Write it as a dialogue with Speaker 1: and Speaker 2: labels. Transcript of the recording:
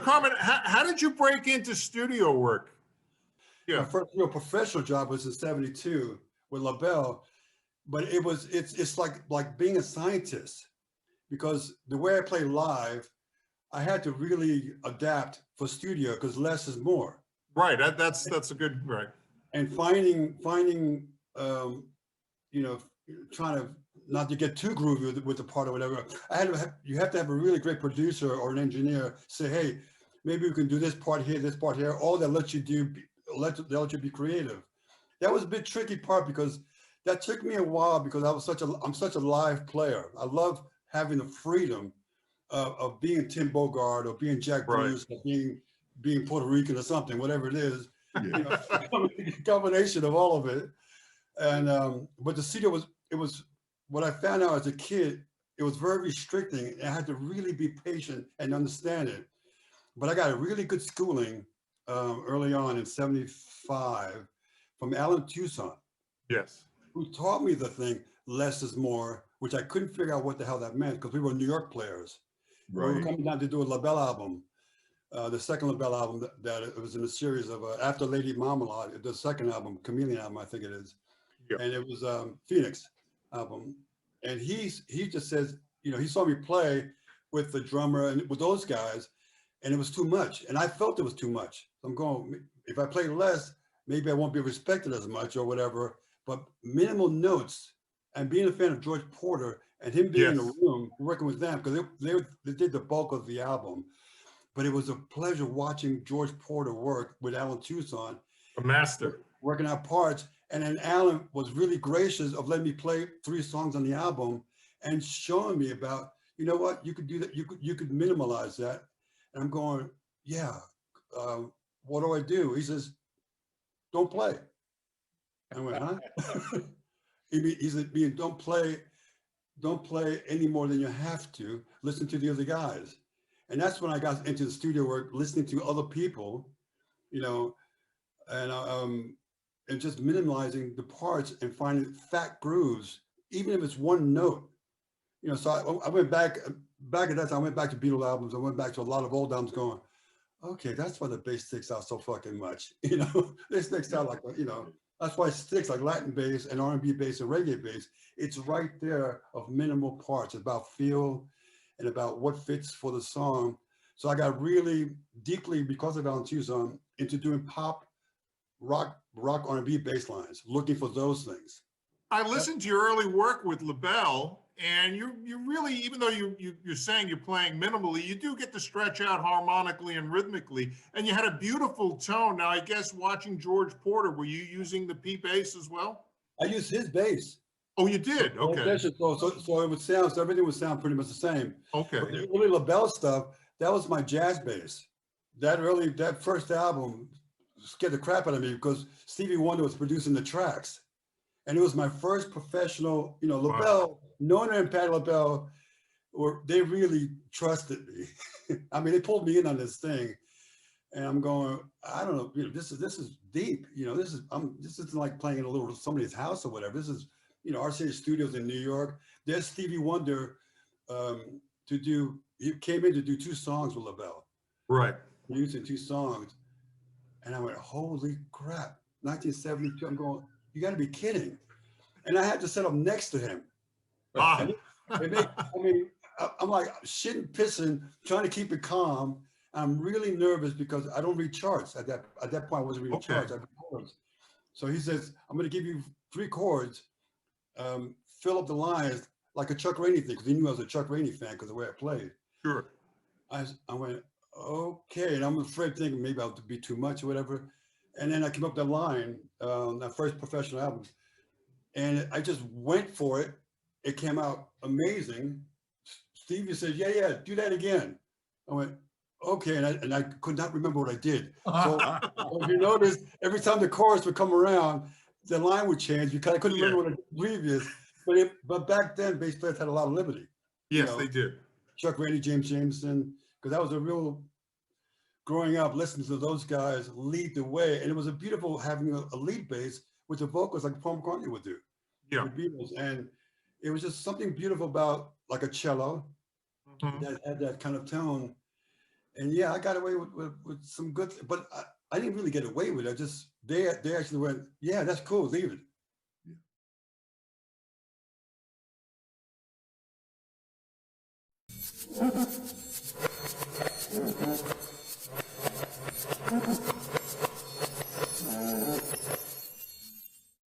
Speaker 1: Carmine, how did you break into studio work?
Speaker 2: My first real professional job was in '72 with LaBelle, but it's like being a scientist, because the way I play live, I had to really adapt for studio because less is more.
Speaker 1: Right. That's a good right.
Speaker 2: And finding you know, trying to not to get too groovy with the part or whatever. You have to have a really great producer or an engineer say, hey, maybe we can do this part here, all that lets you let you be creative. That was a bit tricky part because that took me a while because I'm such a live player. I love having the freedom of being Tim Bogart or being Jack Bruce or being Puerto Rican or something, whatever it is. You know, combination of all of it. And but the studio was what I found out as a kid. It was very restricting, and I had to really be patient and understand it. But I got a really good schooling early on in '75 from Alan Toussaint.
Speaker 1: Yes.
Speaker 2: Who taught me the thing less is more, which I couldn't figure out what the hell that meant because we were New York players. Right. We were coming down to do a LaBelle album, the second LaBelle album that it was in a series of after Lady Marmalade, the second album, Chameleon album, I think it is. Yep. And it was Phoenix album. And he just says, you know, he saw me play with the drummer and with those guys, and it was too much. And I felt it was too much. I'm going, if I play less, maybe I won't be respected as much or whatever. But minimal notes, and being a fan of George Porter and him being in a room working with them, because they did the bulk of the album. But it was a pleasure watching George Porter work with Alan Toussaint.
Speaker 1: A master.
Speaker 2: Working out parts. And then Alan was really gracious of letting me play 3 songs on the album and showing me about, you know what, you could do that. You could minimalize that. And I'm going, yeah, what do I do? He says, don't play. I went, huh? He said, don't play any more than you have to. Listen to the other guys. And that's when I got into the studio work, listening to other people, you know, and just minimalizing the parts and finding fat grooves, even if it's one note. You know, so I went back at that time, I went back to Beatles albums. I went back to a lot of old albums going, okay, that's why the bass sticks out so fucking much. You know, they sticks out like, you know, that's why it sticks like Latin bass and R&B bass and reggae bass. It's right there of minimal parts, about feel and about what fits for the song. So I got really deeply, because of Alan Toussaint, into doing pop, rock R&B bass lines, looking for those things.
Speaker 1: I listened to your early work with LaBelle, and you really, even though you're saying you're playing minimally, you do get to stretch out harmonically and rhythmically, and you had a beautiful tone. Now, I guess watching George Porter, were you using the P bass as well?
Speaker 2: I used his bass.
Speaker 1: Oh, you did? Okay.
Speaker 2: So it would sound, so everything would sound pretty much the same.
Speaker 1: Okay.
Speaker 2: But the early LaBelle stuff, that was my jazz bass. That first album scared the crap out of me because Stevie Wonder was producing the tracks. And it was my first professional, you know, LaBelle, Nona and Patti LaBelle, they really trusted me. I mean, they pulled me in on this thing. And I'm going, I don't know, you know, this is deep. You know, this isn't like playing in somebody's house or whatever. This is, you know, RCA Studios in New York. There's Stevie Wonder he came in to do 2 songs with LaBelle.
Speaker 1: Right.
Speaker 2: Using 2 songs. And I went, holy crap, 1972. I'm going, you got to be kidding. And I had to set up next to him. I'm like shitting, pissing, trying to keep it calm. I'm really nervous because I don't read charts at that point. I wasn't reading charts. I read chords. So he says, I'm going to give you 3 chords, fill up the lines like a Chuck Rainey thing, because he knew I was a Chuck Rainey fan because of the way I played.
Speaker 1: Sure.
Speaker 2: I went, okay, and I'm afraid thinking maybe I'll be too much or whatever. And then I came up that line, that first professional album, and I just went for it. It came out amazing. Stevie said, yeah, do that again. I went, okay, and I could not remember what I did. So if you notice, every time the chorus would come around, the line would change because I couldn't remember what I did previous. But back then, bass players had a lot of liberty.
Speaker 1: Yes, they did.
Speaker 2: Chuck Rainey, James Jameson, because that was a real, growing up, listening to those guys lead the way. And it was a beautiful having a lead bass with the vocals like Paul McCartney would do.
Speaker 1: Yeah.
Speaker 2: The Beatles. And it was just something beautiful about like a cello that had that kind of tone. And yeah, I got away with some good, but I didn't really get away with it. I just, they actually went, yeah, that's cool, leave it.